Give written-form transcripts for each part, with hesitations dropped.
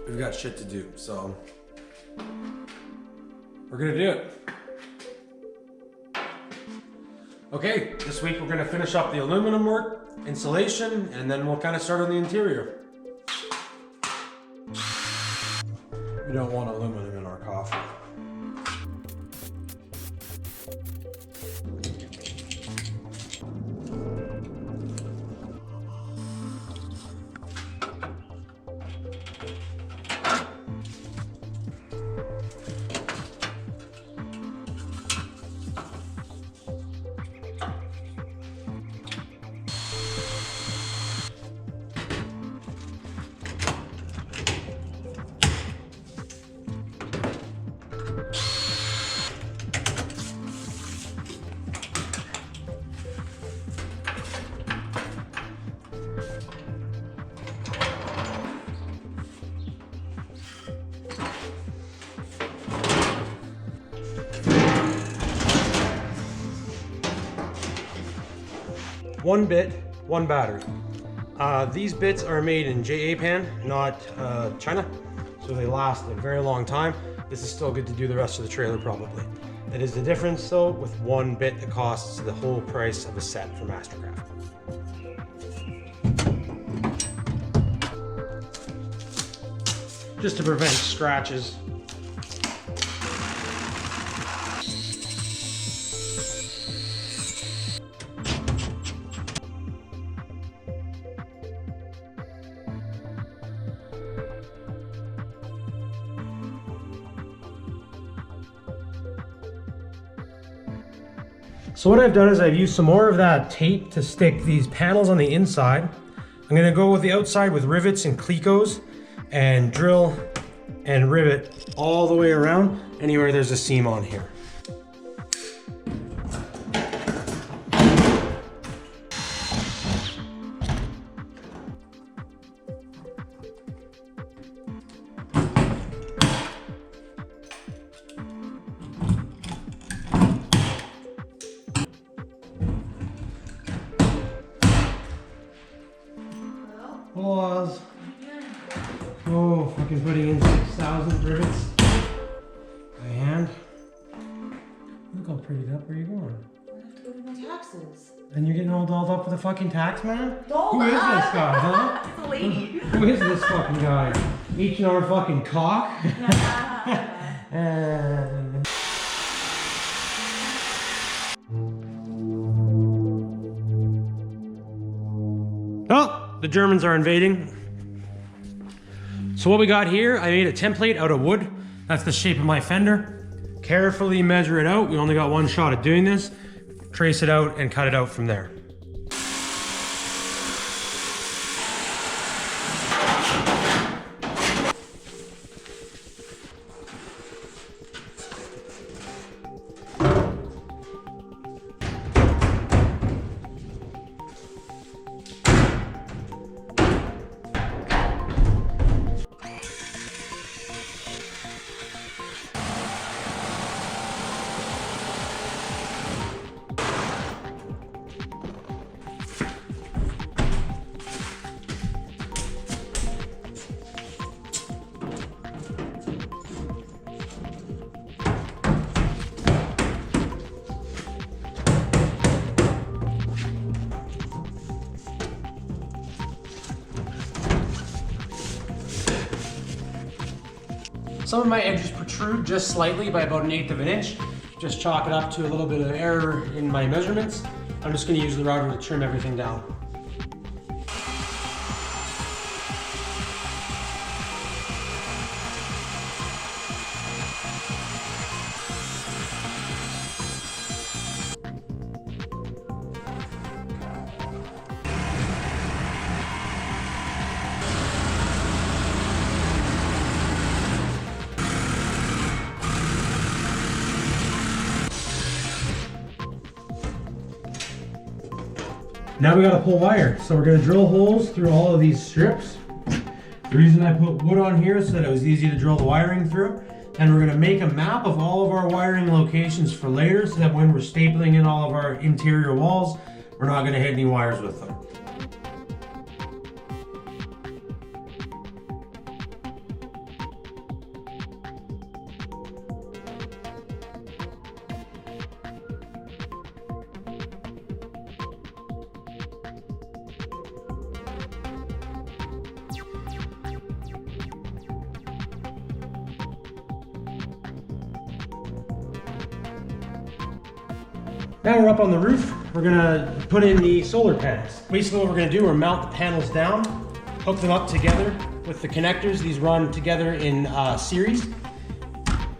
we've got shit to do, so we're gonna do it. Okay, this week we're gonna finish up the aluminum work, insulation, and then we'll kind of start on the interior. We don't want aluminum in our coffee. One bit, one battery. These bits are made in Japan, not China, so they last a very long time. This is still good to do the rest of the trailer probably. That is the difference though, with one bit that costs the whole price of a set for Mastercraft. Just to prevent scratches. So what I've done is I've used some more of that tape to stick these panels on the inside. I'm gonna go with the outside with rivets and clecos and drill and rivet all the way around anywhere there's a seam on here. Pause. Oh, fucking putting in 6,000 rivets by hand. Look all prettied up. Where are you going? I have to go do my taxes. And you're getting all dolled up with a fucking tax man? Dolled Who is up? this guy, huh? It's a lady. Who is this fucking guy? H&R fucking cock? Oh, the Germans are invading. So what we got here, I made a template out of wood. That's the shape of my fender. Carefully measure it out. We only got one shot at doing this. Trace it out and cut it out from there. Some of my edges protrude just slightly by about 1/8 of an inch. Just chalk it up to a little bit of error in my measurements. I'm just going to use the router to trim everything down. Now we gotta pull wire. So we're gonna drill holes through all of these strips. The reason I put wood on here is so that it was easy to drill the wiring through. And we're gonna make a map of all of our wiring locations for later so that when we're stapling in all of our interior walls, we're not gonna hit any wires with them. Now we're up on the roof. We're gonna put in the solar panels. Basically what we're gonna do, we're mount the panels down, hook them up together with the connectors. These run together in series.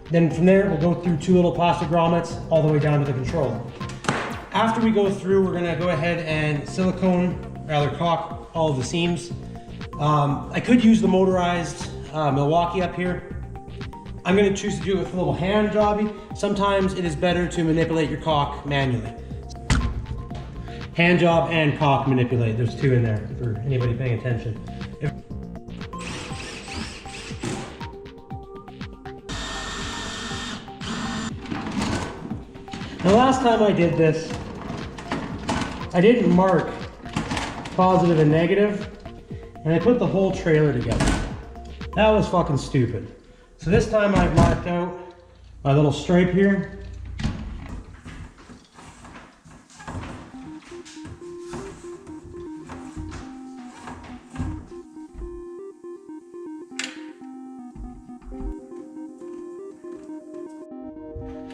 Then from there, we'll go through 2 little plastic grommets all the way down to the controller. After we go through, we're gonna go ahead and caulk all of the seams. I could use the motorized Milwaukee up here. I'm gonna choose to do it with a little hand jobby. Sometimes it is better to manipulate your caulk manually. Hand job and caulk manipulate. There's 2 in there for anybody paying attention. The last time I did this, I didn't mark positive and negative, and I put the whole trailer together. That was fucking stupid. So this time I've marked out my little stripe here.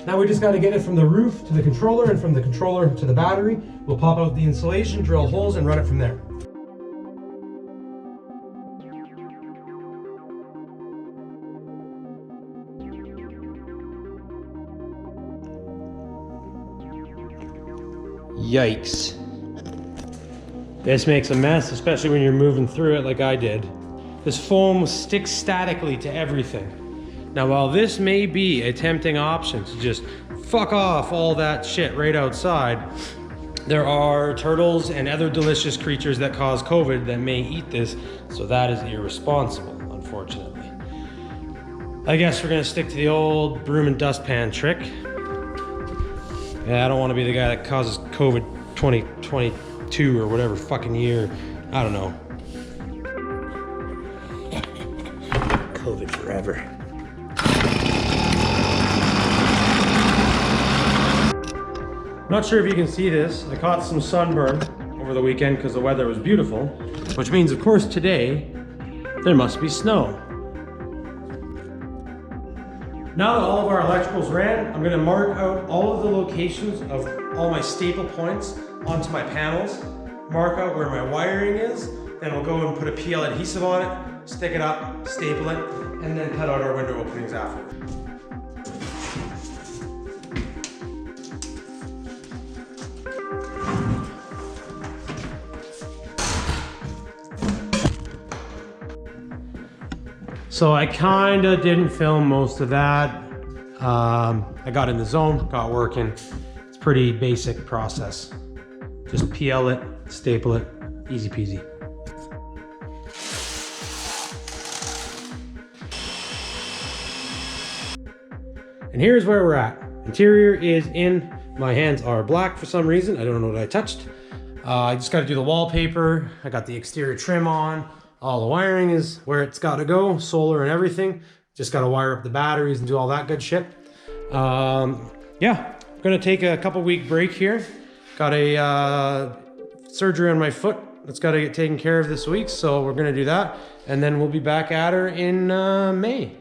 Now we just got to get it from the roof to the controller and from the controller to the battery. We'll pop out the insulation, drill holes, and run it from there. Yikes. This makes a mess, especially when you're moving through it like I did. This foam sticks statically to everything. Now, while this may be a tempting option to just fuck off all that shit right outside, there are turtles and other delicious creatures that cause COVID that may eat this, so that is irresponsible, unfortunately. I guess we're gonna stick to the old broom and dustpan trick. Yeah, I don't want to be the guy that causes COVID 2022 or whatever fucking year. I don't know. COVID forever. Not sure if you can see this. I caught some sunburn over the weekend because the weather was beautiful, which means, of course, today there must be snow. Now that all of our electricals ran, I'm gonna mark out all of the locations of all my staple points onto my panels, mark out where my wiring is, then we'll go and put a PL adhesive on it, stick it up, staple it, and then cut out our window openings after. So I kinda didn't film most of that. I got in the zone, got working. It's a pretty basic process. Just PL it, staple it, easy peasy. And here's where we're at. Interior is in. My hands are black for some reason. I don't know what I touched. I just gotta do the wallpaper. I got the exterior trim on. All the wiring is where it's got to go, solar and everything. Just got to wire up the batteries and do all that good shit. Yeah, I'm gonna take a couple week break here. Got a surgery on my foot that's got to get taken care of this week, so we're gonna do that, and then we'll be back at her in May.